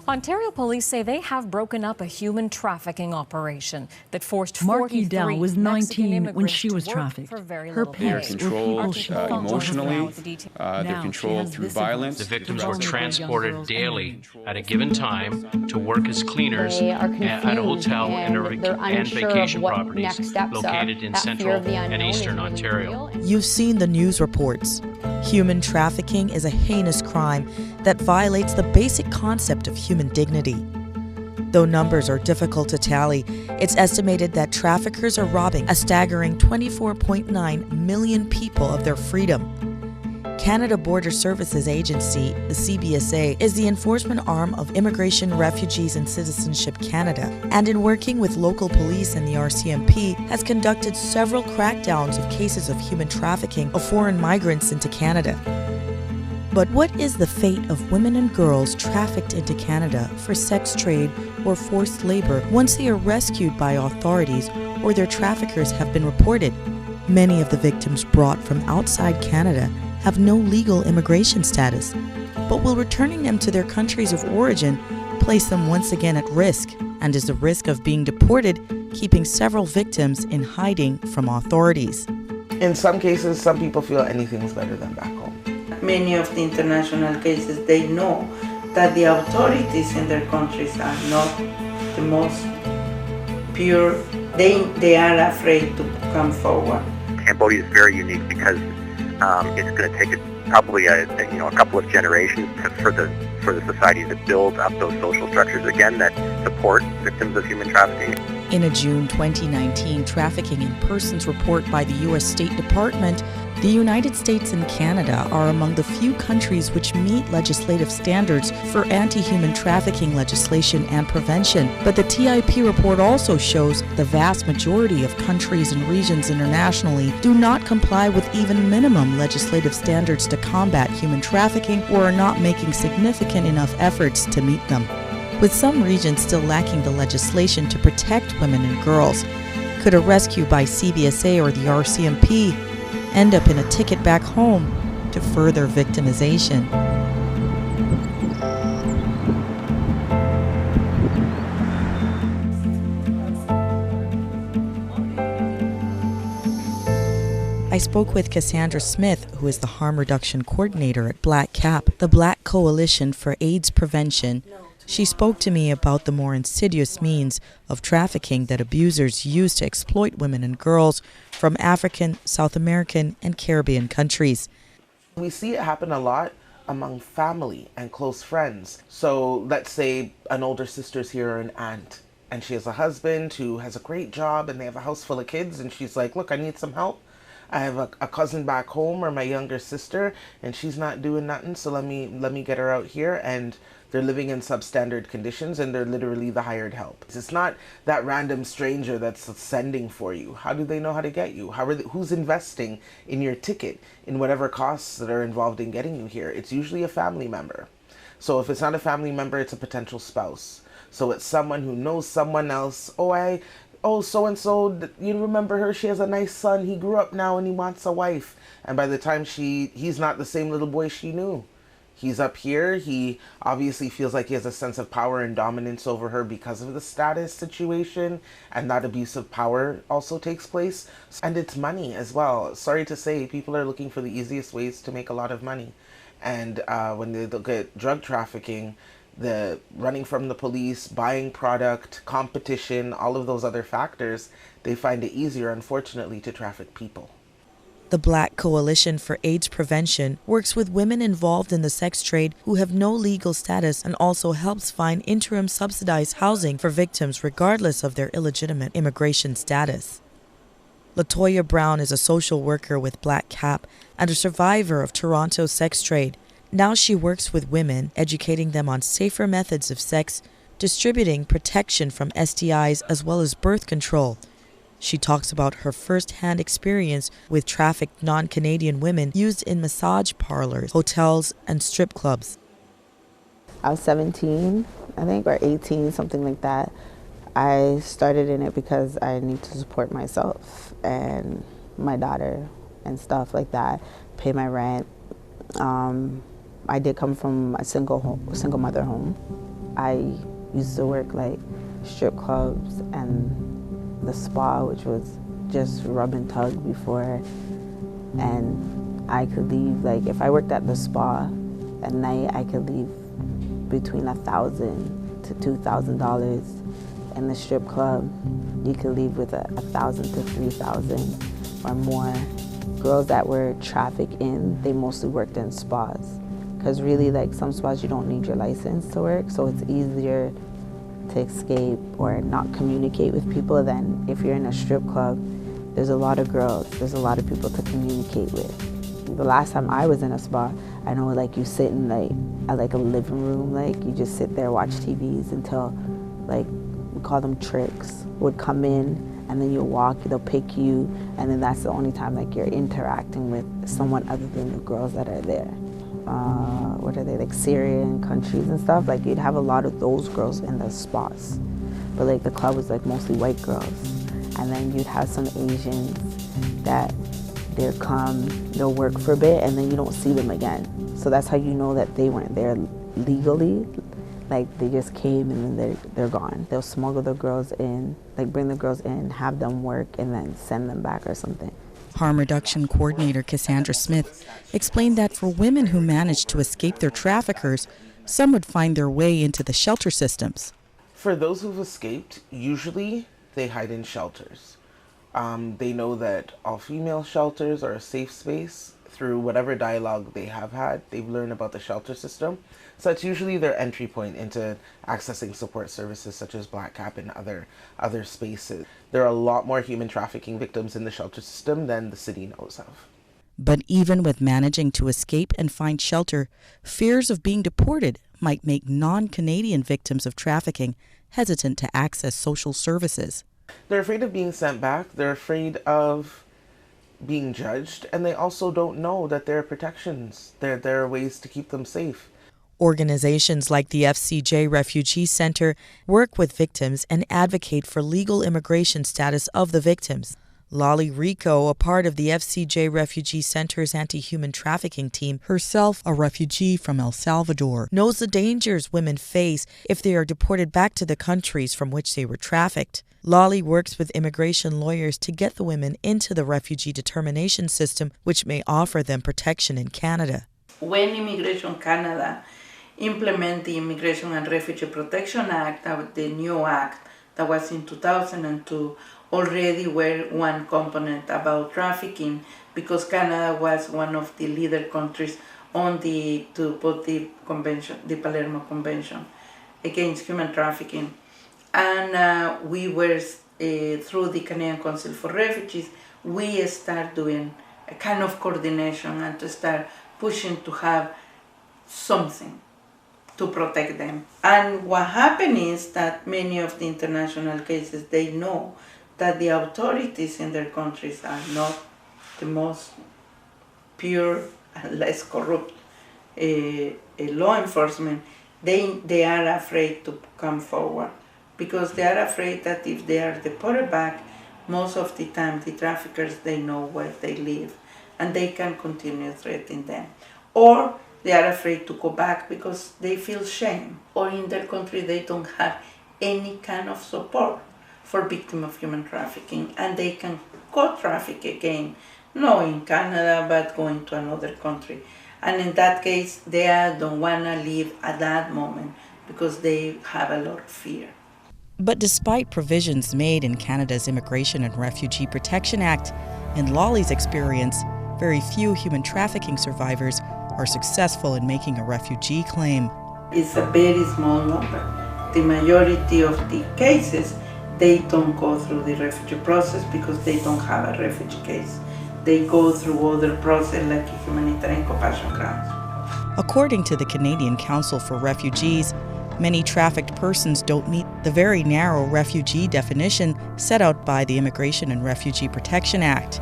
Ontario police say they have broken up a human trafficking operation that forced Marky 43 Dow was Mexican 19 when immigrants she to was work trafficked. for very Her little parents pay. were people Our she team thought joins us now emotionally, with the details. they're Now controlled she through has this violence. The victims to were vulnerable young transported girls daily and women. at a given time to work as cleaners They are confused at a hotel and they're unsure vacation of what properties next steps located are. in That central fear of the unknown and eastern is really Ontario. real. You've seen the news reports. Human trafficking is a heinous crime that violates the basic concept of human dignity. Though numbers are difficult to tally, it's estimated that traffickers are robbing a staggering 24.9 million people of their freedom. Canada Border Services Agency, the CBSA, is the enforcement arm of Immigration, Refugees and Citizenship Canada, and in working with local police and the RCMP, has conducted several crackdowns of cases of human trafficking of foreign migrants into Canada. But what is the fate of women and girls trafficked into Canada for sex trade or forced labor once they are rescued by authorities or their traffickers have been reported? Many of the victims brought from outside Canada have no legal immigration status, but will returning them to their countries of origin place them once again at risk, and is the risk of being deported keeping several victims in hiding from authorities. In some cases, some people feel anything's better than back home. Many of the international cases, they know that the authorities in their countries are not the most pure. They are afraid to come forward. Cambodia is very unique because it's going to take probably a couple of generations for the society to build up those social structures again that support victims of human trafficking. In a June 2019 Trafficking in Persons report by the U.S. State Department, the United States and Canada are among the few countries which meet legislative standards for anti-human trafficking legislation and prevention. But the TIP report also shows the vast majority of countries and regions internationally do not comply with even minimum legislative standards to combat human trafficking or are not making significant enough efforts to meet them. With some regions still lacking the legislation to protect women and girls, could a rescue by CBSA or the RCMP end up in a ticket back home to further victimization? I spoke with Cassandra Smith, who is the harm reduction coordinator at Black Cap, the Black Coalition for AIDS Prevention. She spoke to me about the more insidious means of trafficking that abusers use to exploit women and girls from African, South American, and Caribbean countries. We see it happen a lot among family and close friends. So let's say an older sister's here or an aunt, and she has a husband who has a great job and they have a house full of kids, and she's like, look, I need some help. I have a cousin back home or my younger sister and she's not doing nothing, so let me get her out here, and they're living in substandard conditions and they're literally the hired help. It's not that random stranger that's sending for you. How do they know how to get you? Who's investing in your ticket, in whatever costs that are involved in getting you here? It's usually a family member. So if it's not a family member, it's a potential spouse. So it's someone who knows someone else. Oh, so-and-so, you remember her? She has a nice son. He grew up now and he wants a wife. And by the time he's not the same little boy she knew. He's up here. He obviously feels like he has a sense of power and dominance over her because of the status situation. And that abuse of power also takes place. And it's money as well. Sorry to say, people are looking for the easiest ways to make a lot of money. And when they look at drug trafficking, the running from the police, buying product, competition, all of those other factors, they find it easier, unfortunately, to traffic people. The Black Coalition for AIDS Prevention works with women involved in the sex trade who have no legal status and also helps find interim subsidized housing for victims regardless of their illegitimate immigration status. Latoya Brown is a social worker with Black Cap and a survivor of Toronto's sex trade. Now she works with women, educating them on safer methods of sex, distributing protection from STIs as well as birth control. She talks about her first-hand experience with trafficked non-Canadian women used in massage parlors, hotels, and strip clubs. I was 17, I think, or 18, something like that. I started in it because I need to support myself and my daughter and stuff like that, pay my rent. I did come from a single mother home, I used to work like strip clubs and the spa, which was just rub and tug before, and I could leave, like if I worked at the spa at night, I could leave between $1,000 to $2,000. In the strip club, you could leave with $1,000 to $3,000 or more. Girls that were trafficked in, they mostly worked in spas. Because really, like some spas, you don't need your license to work, so it's easier to escape or not communicate with people than if you're in a strip club. There's a lot of girls, there's a lot of people to communicate with. The last time I was in a spa, I know like you sit in like a living room, like you just sit there, watch TVs until like, we call them tricks, would come in, and then you'll walk, they'll pick you, and then that's the only time like you're interacting with someone other than the girls that are there. What are they, like Syrian countries and stuff? Like you'd have a lot of those girls in the spas. But like the club was like mostly white girls. And then you'd have some Asians that they'll come, they'll work for a bit, and then you don't see them again. So that's how you know that they weren't there legally. Like they just came and then they're gone. They'll smuggle the girls in, like bring the girls in, have them work, and then send them back or something. Harm Reduction Coordinator Cassandra Smith explained that for women who managed to escape their traffickers, some would find their way into the shelter systems. For those who've escaped, usually they hide in shelters. They know that all female shelters are a safe space. Through whatever dialogue they have had, they've learned about the shelter system. So that's usually their entry point into accessing support services such as Black Cap and other spaces. There are a lot more human trafficking victims in the shelter system than the city knows of. But even with managing to escape and find shelter, fears of being deported might make non-Canadian victims of trafficking hesitant to access social services. They're afraid of being sent back. They're afraid of being judged, and they also don't know that there are protections. There are ways to keep them safe. Organizations like the FCJ Refugee Center work with victims and advocate for legal immigration status of the victims. Lolly Rico, a part of the FCJ Refugee Center's anti-human trafficking team, herself a refugee from El Salvador, knows the dangers women face if they are deported back to the countries from which they were trafficked. Lolly works with immigration lawyers to get the women into the refugee determination system, which may offer them protection in Canada. When Immigration Canada implement the Immigration and Refugee Protection Act, the new act that was in 2002, already were one component about trafficking, because Canada was one of the leader countries on to put the convention, the Palermo Convention against human trafficking. And we were, through the Canadian Council for Refugees, we start doing a kind of coordination and to start pushing to have something to protect them. And what happened is that many of the international cases, they know that the authorities in their countries are not the most pure and less corrupt law enforcement. They are afraid to come forward, because they are afraid that if they are deported back, most of the time the traffickers, they know where they live and they can continue threatening them. Or they are afraid to go back because they feel shame, or in their country they don't have any kind of support for victims of human trafficking, and they can go traffic again, not in Canada, but going to another country. And in that case, they don't want to leave at that moment because they have a lot of fear. But despite provisions made in Canada's Immigration and Refugee Protection Act, in Lolly's experience, very few human trafficking survivors are successful in making a refugee claim. It's a very small number. The majority of the cases, they don't go through the refugee process because they don't have a refugee case. They go through other process like humanitarian compassion grounds. According to the Canadian Council for Refugees, many trafficked persons don't meet the very narrow refugee definition set out by the Immigration and Refugee Protection Act.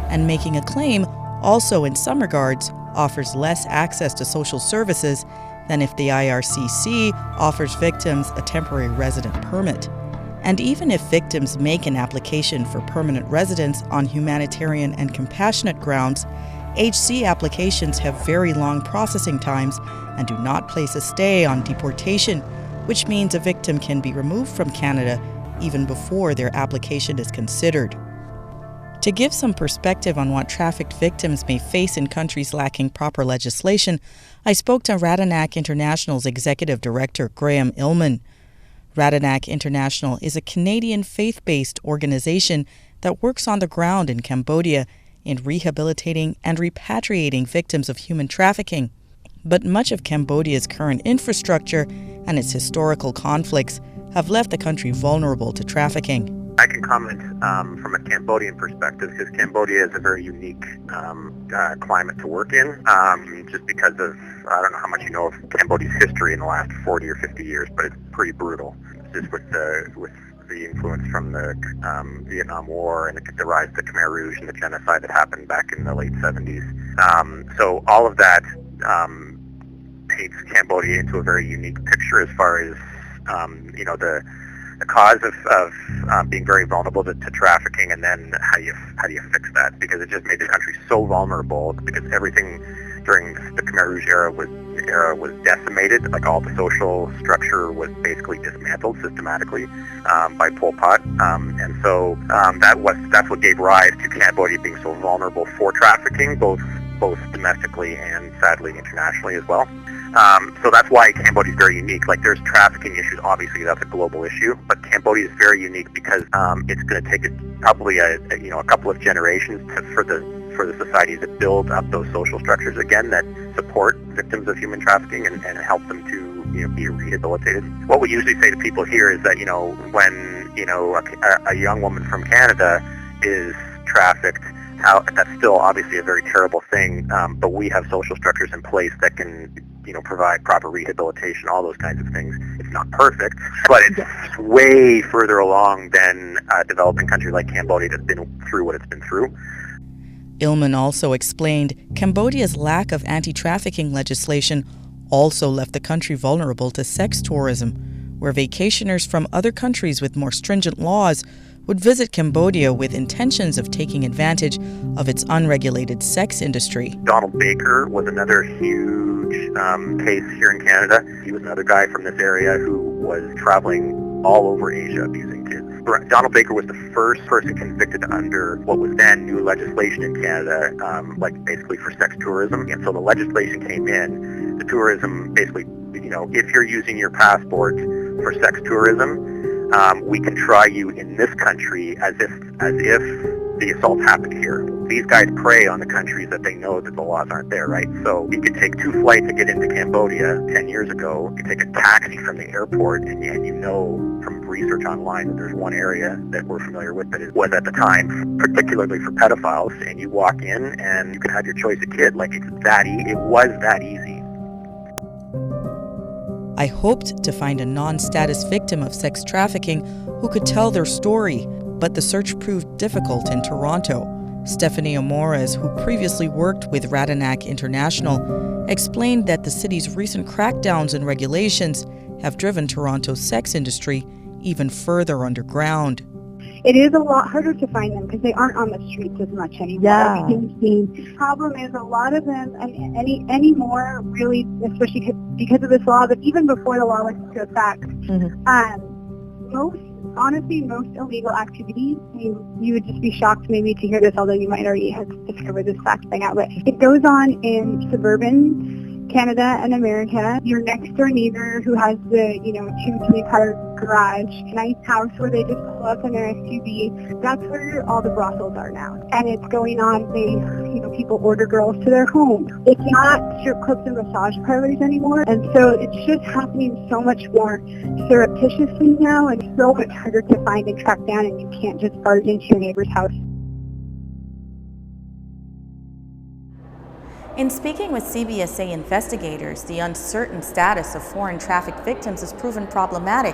And making a claim also, in some regards, offers less access to social services than if the IRCC offers victims a temporary resident permit. And even if victims make an application for permanent residence on humanitarian and compassionate grounds, HC applications have very long processing times and do not place a stay on deportation, which means a victim can be removed from Canada even before their application is considered. To give some perspective on what trafficked victims may face in countries lacking proper legislation, I spoke to Radanac International's Executive Director, Graham Illman. Radanac International is a Canadian faith-based organization that works on the ground in Cambodia in rehabilitating and repatriating victims of human trafficking. But much of Cambodia's current infrastructure and its historical conflicts have left the country vulnerable to trafficking. I can comment from a Cambodian perspective because Cambodia is a very unique climate to work in, just because of, I don't know how much you know of Cambodia's history in the last 40 or 50 years, but it's pretty brutal. Just with the influence from the Vietnam War and the rise of the Khmer Rouge and the genocide that happened back in the late 70s. So all of that paints Cambodia into a very unique picture as far as, the cause of being very vulnerable to trafficking, and then how do you fix that? Because it just made the country so vulnerable because everything during the Khmer Rouge era was decimated. Like all the social structure was basically dismantled systematically by Pol Pot, and so that's what gave rise to Cambodia being so vulnerable for trafficking, both domestically and sadly internationally as well. So that's why Cambodia is very unique. Like there's trafficking issues, obviously that's a global issue, but Cambodia is very unique because it's going to take probably a couple of generations for the society to build up those social structures again that support victims of human trafficking and help them to be rehabilitated. What we usually say to people here is that when a young woman from Canada is trafficked, that's still obviously a very terrible thing, but we have social structures in place that can provide proper rehabilitation, all those kinds of things. It's not perfect, but it's way further along than a developing country like Cambodia that's been through what it's been through. Illman also explained Cambodia's lack of anti-trafficking legislation also left the country vulnerable to sex tourism, where vacationers from other countries with more stringent laws would visit Cambodia with intentions of taking advantage of its unregulated sex industry. Donald Baker was another huge case here in Canada. He was another guy from this area who was traveling all over Asia abusing kids. Donald Baker was the first person convicted under what was then new legislation in Canada, basically for sex tourism. And so the legislation came in. The tourism basically, if you're using your passport for sex tourism, we can try you in this country as if the assault happened here. These guys prey on the countries that they know that the laws aren't there, right? So you could take 2 flights to get into Cambodia 10 years ago. You could take a taxi from the airport, and from research online that there's one area that we're familiar with that was at the time particularly for pedophiles, and you walk in and you can have your choice of kid. Like it was that easy. I hoped to find a non-status victim of sex trafficking who could tell their story, but the search proved difficult in Toronto. Stephanie Amores, who previously worked with Radanac International, explained that the city's recent crackdowns and regulations have driven Toronto's sex industry even further underground. It is a lot harder to find them because they aren't on the streets as much anymore. Yeah. The problem is a lot of them, anymore, really, especially because of this law, but even before the law went into effect, most illegal activities, you would just be shocked maybe to hear this, although you might already have discovered this fact by now, but it goes on in suburban Canada and America. Your next door neighbor who has the 2-3 car garage, nice house where they just pull up in their SUV, that's where all the brothels are now. And it's going on, people order girls to their home. It's not strip clubs and massage parlors anymore, and so it's just happening so much more surreptitiously now, and so much harder to find and track down, and you can't just barge into your neighbor's house. In speaking with CBSA investigators, the uncertain status of foreign trafficked victims has proven problematic,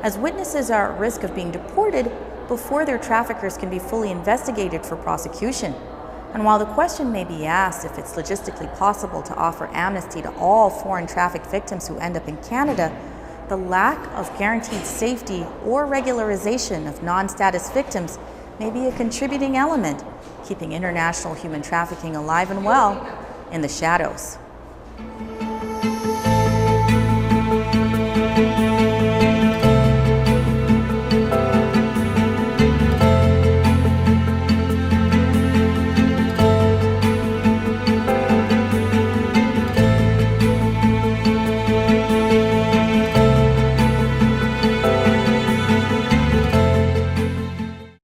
as witnesses are at risk of being deported before their traffickers can be fully investigated for prosecution. And while the question may be asked if it's logistically possible to offer amnesty to all foreign trafficked victims who end up in Canada, the lack of guaranteed safety or regularization of non-status victims may be a contributing element, keeping international human trafficking alive and well in the shadows.